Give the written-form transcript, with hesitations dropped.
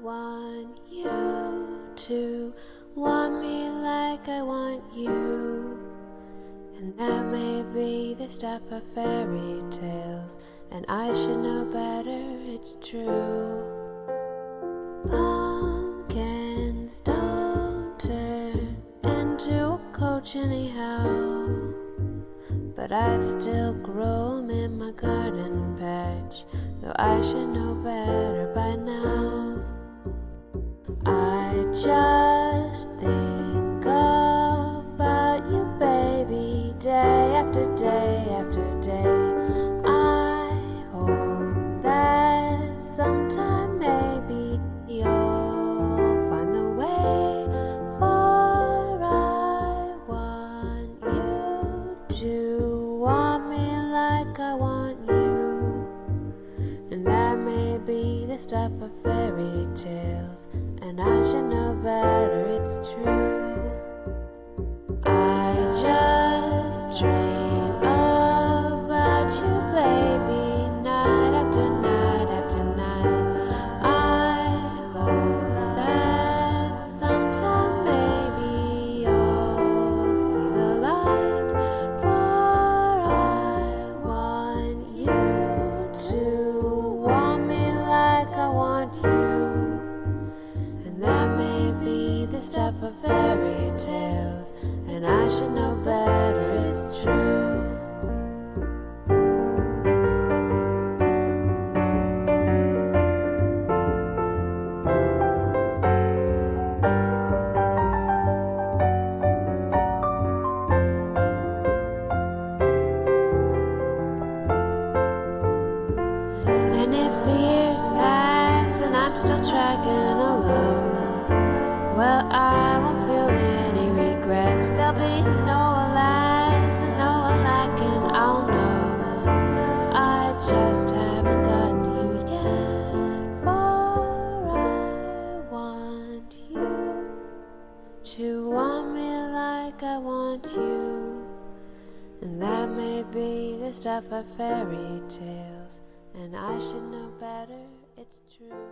want you to want me like I want you. And that may be the stuff of fairy tales, and I should know better, it's true. Pumpkins don't turn into a coach anyhow, but I still grow 'em in my garden patch, though I should know better by now. I just think about you, baby, day after day after day. I hope that sometime maybe you'll find the way, for I want you to want me like I want you. And that may be the stuff of fairy tales, and I should know better, it's true. I just dream about you, baby, night after night after night. I hope that sometime maybe you'll see the light, for I want you to want me like I want you. And that may be the stuff of fairy tales, and I should know better, it's true. And if the years pass and I'm still tracking alone, well, I won't feel any regrets. There'll be no alas and no lacking, I'll know. I just haven't gotten you yet, for I want you to want me like I want you. And that may be the stuff of fairy tales, and I should know better, it's true.